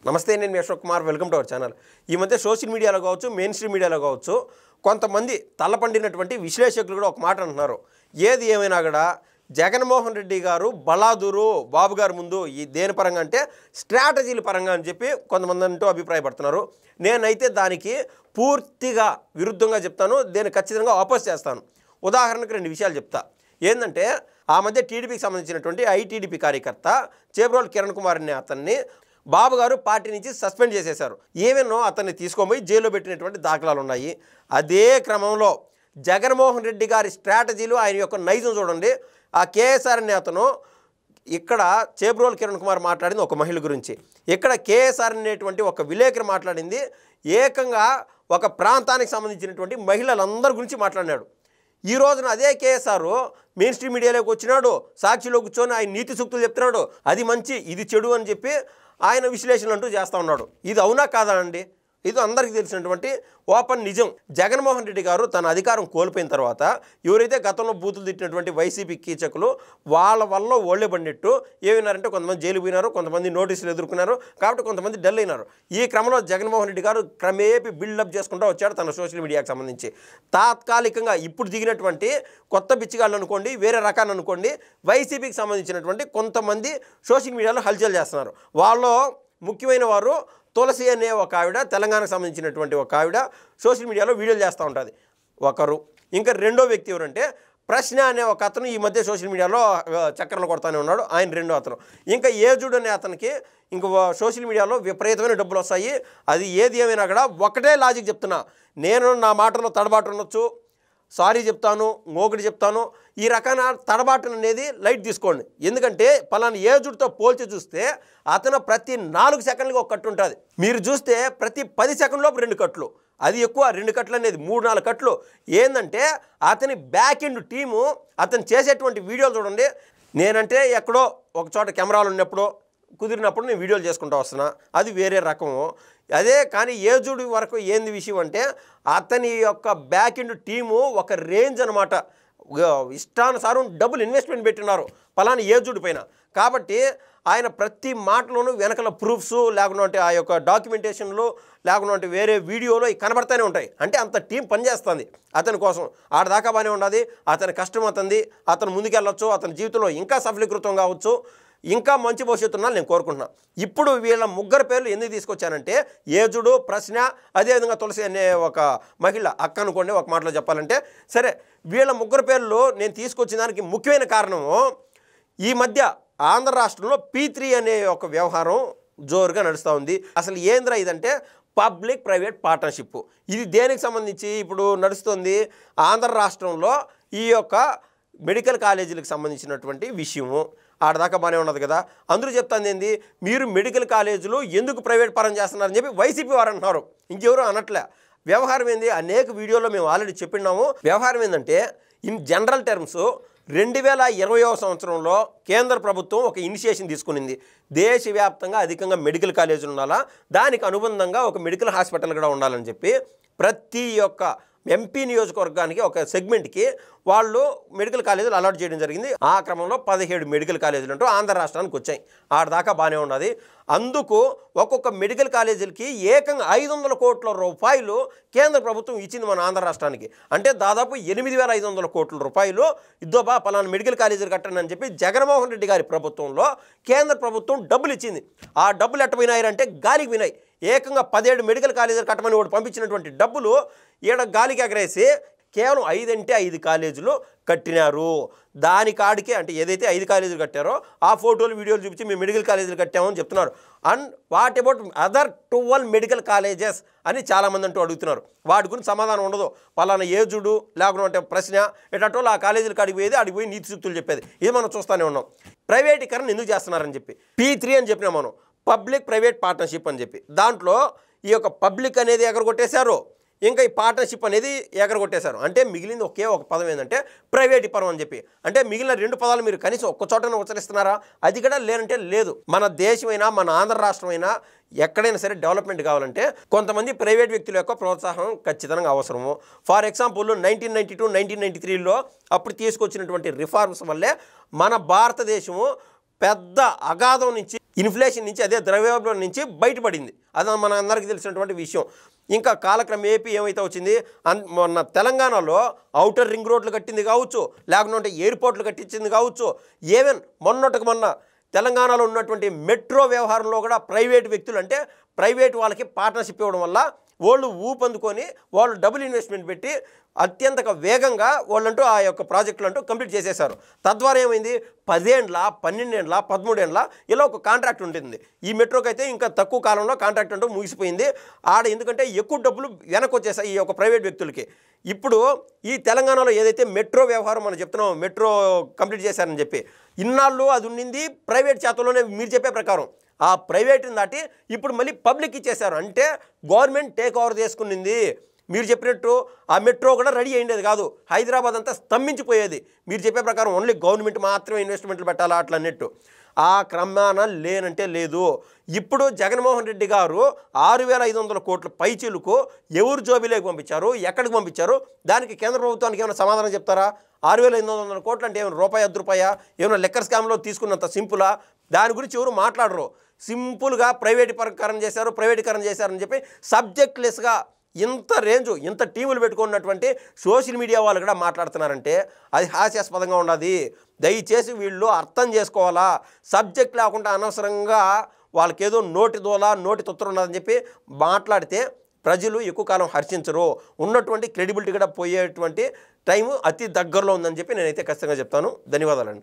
నమస్తే, నేను మీ Ashok Kumar. Welcome to our channel. ఈ మధ్య సోషల్ మీడియాలో కావచ్చు, మెయిన్ స్ట్రీమ్ మీడియాలో కావచ్చు, కొంతమంది తల్లపండినటువంటి విశ్లేషకులు కూడా ఒక మాట అంటున్నారు. ఏది ఏమైనా కూడా జగన్మోహన్ రెడ్డి గారు బలాదూరు బాబు గారి ముందు ఈ దేని పరంగా అంటే స్ట్రాటజీల పరంగా అని చెప్పి కొంతమంది అంటూ అభిప్రాయపడుతున్నారు. నేనైతే దానికి పూర్తిగా విరుద్ధంగా చెప్తాను, దీన్ని ఖచ్చితంగా ఆపోజ్ చేస్తాను. ఉదాహరణకు రెండు విషయాలు చెప్తా. ఏంటంటే ఆ మధ్య టీడీపీకి సంబంధించినటువంటి ఐటీడీపీ కార్యకర్త చేబ్రోలు కిరణ్ కుమార్ అనే అతన్ని బాబు గారు పార్టీ నుంచి సస్పెండ్ చేసేశారు. ఏమేనో అతన్ని తీసుకొని జైల్లో పెట్టినటువంటి దాఖలాలు ఉన్నాయి. అదే క్రమంలో జగన్మోహన్ రెడ్డి గారి స్ట్రాటజీలు, ఆయన యొక్క నైజం చూడండి. ఆ కేఎస్ఆర్ అనే అతను ఇక్కడ చేబ్రోలు కిరణ్ కుమార్ మాట్లాడింది ఒక మహిళ గురించి, ఇక్కడ కేఎస్ఆర్ అనేటువంటి ఒక విలేకరి మాట్లాడింది ఏకంగా ఒక ప్రాంతానికి సంబంధించినటువంటి మహిళలందరి గురించి మాట్లాడినాడు. ఈ రోజున అదే కేఎస్ఆర్ మెయిన్ స్ట్రీమ్ మీడియాలోకి వచ్చినాడు, సాక్షిలో కూర్చొని ఆయన నీతి సూక్తులు చెప్తున్నాడు. అది మంచి, ఇది చెడు అని చెప్పి ఆయన విశ్లేషణలు అంటూ చేస్తూ ఉన్నాడు. ఇది అవునా కాదా అండి? ఇది అందరికీ తెలిసినటువంటి ఓపెన్ నిజం. జగన్మోహన్ రెడ్డి గారు తన అధికారం కోల్పోయిన తర్వాత ఎవరైతే గతంలో బూతులు తిట్టినటువంటి వైసీపీ కీచకులు వాళ్ళ వల్ల ఓళ్ళే పడినట్టు ఏమైనారంటే కొంతమంది జైలు పోయినారు, కొంతమంది నోటీసులు ఎదుర్కొన్నారు, కాబట్టి కొంతమంది డల్ అయినారు. ఈ క్రమంలో జగన్మోహన్ రెడ్డి గారు క్రమేపీ బిల్డప్ చేసుకుంటూ వచ్చాడు తన సోషల్ మీడియాకి సంబంధించి. తాత్కాలికంగా ఇప్పుడు దిగినటువంటి కొత్త బిచ్చిగాళ్ళు అనుకోండి, వేరే రకాన్ని అనుకోండి, వైసీపీకి సంబంధించినటువంటి కొంతమంది సోషల్ మీడియాలో హల్చల్ చేస్తున్నారు. వాళ్ళు ముఖ్యమైన వారు తులసి అనే ఒక ఆవిడ, తెలంగాణకు సంబంధించినటువంటి ఒక ఆవిడ సోషల్ మీడియాలో వీడియోలు చేస్తూ ఉంటుంది ఒకరు. ఇంకా రెండో వ్యక్తి ఎవరంటే ప్రశ్న అనే ఒక అతను ఈ మధ్య సోషల్ మీడియాలో చక్కర్లు కొడతానే ఉన్నాడు, ఆయన రెండో అతను. ఇంకా ఏజుడు అనే అతనికి ఇంక సోషల్ మీడియాలో విపరీతమైన డబ్బులు వస్తాయి. అది ఏది ఏమైనా కూడా ఒకటే లాజిక్ చెప్తున్నా, నేను నా మాటలో తడబాటు ఉండొచ్చు, సారీ చెప్తాను, ఇంకొకటి చెప్తాను, ఈ రకమైన తడబాటు అనేది లైట్ తీసుకోండి. ఎందుకంటే పలానా ఏజుడితో పోల్చి చూస్తే అతను ప్రతి 4 సెకండ్లకి ఒక కట్టు ఉంటుంది. మీరు చూస్తే ప్రతి 10 సెకండ్లోపు 2 కట్లు, అది ఎక్కువ 2 కట్లు అనేది 3-4 కట్లు. ఏంటంటే అతని బ్యాక్ ఎండ్ టీము అతను చేసేటువంటి వీడియోలు చూడండి. నేనంటే ఎక్కడో ఒక చోట కెమెరాలు ఉన్నప్పుడు కుదిరినప్పుడు నేను వీడియోలు చేసుకుంటూ వస్తున్నా, అది వేరే రకము. అదే కానీ ఏజుడి వరకు ఏంది విషయం అంటే అతని యొక్క బ్యాక్ ఎండ్ టీము ఒక రేంజ్ అనమాట. ఇష్టానుసారం డబ్బులు ఇన్వెస్ట్మెంట్ పెట్టినారు పలానా ఏజుడి పైన. కాబట్టి ఆయన ప్రతి మాటలోనూ వెనకల ప్రూఫ్స్ లేకుంటే ఆ యొక్క డాక్యుమెంటేషన్లు లేకుంటే వేరే వీడియోలో కనబడతానే ఉంటాయి. అంటే అంత టీం పనిచేస్తుంది అతని కోసం. ఆడదాకా బాగానే ఉన్నది, అతని కష్టం అతనిది, అతను ముందుకెళ్ళొచ్చు, అతని జీవితంలో ఇంకా సఫలీకృతం కావచ్చు, ఇంకా మంచి భవిష్యత్తు ఉండాలని నేను కోరుకుంటున్నాను. ఇప్పుడు వీళ్ళ ముగ్గురు పేర్లు ఎందుకు తీసుకొచ్చానంటే ఏజుడు, ప్రశ్న, అదేవిధంగా తులసి అనే ఒక మహిళ అక్క అనుకోండి ఒక మాటలో చెప్పాలంటే. సరే, వీళ్ళ ముగ్గురు పేర్లు నేను తీసుకొచ్చిన దానికి ముఖ్యమైన కారణము ఈ మధ్య ఆంధ్ర రాష్ట్రంలో P3 అనే ఒక వ్యవహారం జోరుగా నడుస్తూ ఉంది. అసలు ఏంద్రా ఇదంటే పబ్లిక్ ప్రైవేట్ పార్ట్నర్షిప్. ఇది దేనికి సంబంధించి ఇప్పుడు నడుస్తుంది? ఆంధ్ర రాష్ట్రంలో ఈ యొక్క మెడికల్ కాలేజీలకు సంబంధించినటువంటి విషయము. ఆడదాకా బాగానే ఉన్నది కదా. అందరూ చెప్తాను ఏంది, మీరు మెడికల్ కాలేజీలు ఎందుకు ప్రైవేట్ పరం చేస్తున్నారని చెప్పి వైసీపీ వారు అంటున్నారు, ఇంకెవరు అనట్లే. వ్యవహారం ఏంది, అనేక వీడియోలో మేము ఆల్రెడీ చెప్పినాము. వ్యవహారం ఏంటంటే ఇన్ జనరల్ టర్మ్స్ 2020వ సంవత్సరంలో కేంద్ర ప్రభుత్వం ఒక ఇనిషియేషన్ తీసుకునింది. దేశవ్యాప్తంగా అధికంగా మెడికల్ కాలేజీలు ఉండాలా, దానికి అనుబంధంగా ఒక మెడికల్ హాస్పిటల్ కూడా ఉండాలని చెప్పి ప్రతి ఒక్క ఎంపీ నియోజకవర్గానికి ఒక సెగ్మెంట్కి వాళ్ళు మెడికల్ కాలేజీలు అలాట్ చేయడం జరిగింది. ఆ క్రమంలో 17 మెడికల్ కాలేజీలు అంటూ ఆంధ్ర రాష్ట్రానికి వచ్చాయి. ఆడదాకా బాగానే ఉన్నది. అందుకు ఒక్కొక్క మెడికల్ కాలేజీలకి ఏకంగా 500 కోట్ల రూపాయలు కేంద్ర ప్రభుత్వం ఇచ్చింది మన ఆంధ్ర రాష్ట్రానికి. అంటే దాదాపు 8,500 కోట్ల రూపాయలు ఇద్దోబా పలానా మెడికల్ కాలేజీలు కట్టండి అని చెప్పి జగన్మోహన్ రెడ్డి గారి ప్రభుత్వంలో కేంద్ర ప్రభుత్వం డబ్బులు ఇచ్చింది. ఆ డబ్బులు ఎట్ట పోయినాయంటే గాలికి పోయినాయి. ఏకంగా 17 మెడికల్ కాలేజీలు కట్టమని వాడు పంపించినటువంటి డబ్బులు ఈడ గాలికి ఎగరేసి కేవలం 5 అంటే 5 కాలేజీలు కట్టినారు. దాని కాడికి అంటే ఏదైతే 5 కాలేజీలు కట్టారో ఆ ఫోటోలు వీడియోలు చూపించి మేము మెడికల్ కాలేజీలు కట్టామని చెప్తున్నారు. And what about other 12 medical colleges అని చాలామంది అంటూ అడుగుతున్నారు. వాటి గురించి సమాధానం ఉండదు. పలానా ఏజుడు లేకుంటే ప్రశ్న ఎటో ఆ కాలేజీలు కాడికి పోయేది, అడిగి పోయి నీతి సూక్తులు చెప్పేది, ఇది మనం చూస్తూనే ఉన్నాం. ప్రైవేటీకరణ ఎందుకు చేస్తున్నారని చెప్పి P3 అని చెప్పినాం మనం, పబ్లిక్ ప్రైవేట్ పార్ట్నర్షిప్ అని చెప్పి. దాంట్లో ఈ యొక్క పబ్లిక్ అనేది ఎగరగొట్టేశారు, ఇంకా ఈ పార్ట్నర్షిప్ అనేది ఎగరగొట్టేశారు. అంటే మిగిలింది ఒకే ఒక పదం ఏంటంటే ప్రైవేటీకరణ అని చెప్పి. అంటే మిగిలిన 2 పదాలు మీరు కనీసం ఒక్క చోటనే ఉచ్చరిస్తున్నారా? అది కూడా లేనంటే లేదు. మన దేశమైనా మన ఆంధ్ర రాష్ట్రమైనా ఎక్కడైనా సరే డెవలప్మెంట్ కావాలంటే కొంతమంది ప్రైవేట్ వ్యక్తుల యొక్క ప్రోత్సాహం ఖచ్చితంగా అవసరము. ఫర్ ఎగ్జాంపుల్ 1992-1993లో అప్పుడు తీసుకొచ్చినటువంటి రిఫార్మ్స్ వల్లే మన భారతదేశము పెద్ద అగాధం నుంచి, ఇన్ఫ్లేషన్ నుంచి, అదే ద్రవ్యోల్బణం నుంచి బయటపడింది. అది మన అందరికీ తెలిసినటువంటి విషయం. ఇంకా కాలక్రమం ఏపీ ఏమైతే వచ్చింది, మొన్న తెలంగాణలో ఔటర్ రింగ్ రోడ్లు కట్టింది కావచ్చు, లేకుంటే ఎయిర్పోర్ట్లు కట్టించింది కావచ్చు, ఈవెన్ మొన్న తెలంగాణలో ఉన్నటువంటి మెట్రో వ్యవహారంలో కూడా ప్రైవేట్ వ్యక్తులు, అంటే ప్రైవేట్ వాళ్ళకి పార్ట్నర్షిప్ ఇవ్వడం వల్ల వాళ్ళు ఊపందుకొని వాళ్ళు డబుల్ ఇన్వెస్ట్మెంట్ పెట్టి అత్యంత వేగంగా వాళ్ళంటూ ఆ యొక్క ప్రాజెక్టులు అంటూ కంప్లీట్ చేసేశారు. తద్వారా ఏమైంది, 10 ఏండ్ల 12 ఏండ్ల 13 ఏండ్ల ఇలా ఒక కాంట్రాక్ట్ ఉంటుంది. ఈ మెట్రోకి అయితే ఇంకా తక్కువ కాలంలో కాంట్రాక్ట్ అంటూ ముగిసిపోయింది ఆడ. ఎందుకంటే ఎక్కువ డబ్బులు వెనక్కి వచ్చేసాయి ఈ యొక్క ప్రైవేట్ వ్యక్తులకి. ఇప్పుడు ఈ తెలంగాణలో ఏదైతే మెట్రో వ్యవహారం మనం చెప్తున్నాం, మెట్రో కంప్లీట్ చేశారని చెప్పి, ఇన్నాళ్ళు అది ఉండింది ప్రైవేట్ చేతల్లోనే. మీరు చెప్పే ప్రకారం ఆ ప్రైవేట్ని దాటి ఇప్పుడు మళ్ళీ పబ్లిక్ ఇచ్చేశారు. అంటే గవర్నమెంట్ టేక్ ఓవర్ చేసుకునింది. మీరు చెప్పినట్టు ఆ మెట్రో కూడా రెడీ అయ్యేది కాదు, హైదరాబాద్ అంతా స్తంభించిపోయేది. మీరు చెప్పే ప్రకారం ఓన్లీ గవర్నమెంట్ మాత్రమే ఇన్వెస్ట్మెంట్లు పెట్టాలా అట్లా అన్నట్టు. ఆ క్రమాన లేనంటే లేదు. ఇప్పుడు జగన్మోహన్ రెడ్డి గారు 6,500 కోట్ల పైచీలకు ఎవరు జోబీలోకి పంపించారు, ఎక్కడికి పంపించారు, దానికి కేంద్ర ప్రభుత్వానికి ఏమైనా సమాధానం చెప్తారా? 6,500 కోట్లు అంటే ఏమైనా రూపాయి 10 రూపాయా, ఏమైనా లెక్కర్ స్కామ్లో తీసుకున్నంత సింపులా? దాని గురించి ఎవరు మాట్లాడరు. సింపుల్గా ప్రైవేటీకరణ చేశారని చెప్పి సబ్జెక్ట్లెస్గా ఇంత రేంజు, ఇంత టీములు పెట్టుకున్నటువంటి సోషల్ మీడియా వాళ్ళు కూడా మాట్లాడుతున్నారంటే అది హాస్యాస్పదంగా ఉండదు. దయచేసి వీళ్ళు అర్థం చేసుకోవాలా. సబ్జెక్ట్ లేకుండా అనవసరంగా వాళ్ళకేదో నోటి దోల, నోటి తొత్తరు ఉన్నదని చెప్పి మాట్లాడితే ప్రజలు ఎక్కువ కాలం హర్షించరు. ఉన్నటువంటి క్రెడిబిలిటీ కూడా పోయేటువంటి టైము అతి దగ్గరలో ఉందని చెప్పి నేనైతే ఖచ్చితంగా చెప్తాను. ధన్యవాదాలండి.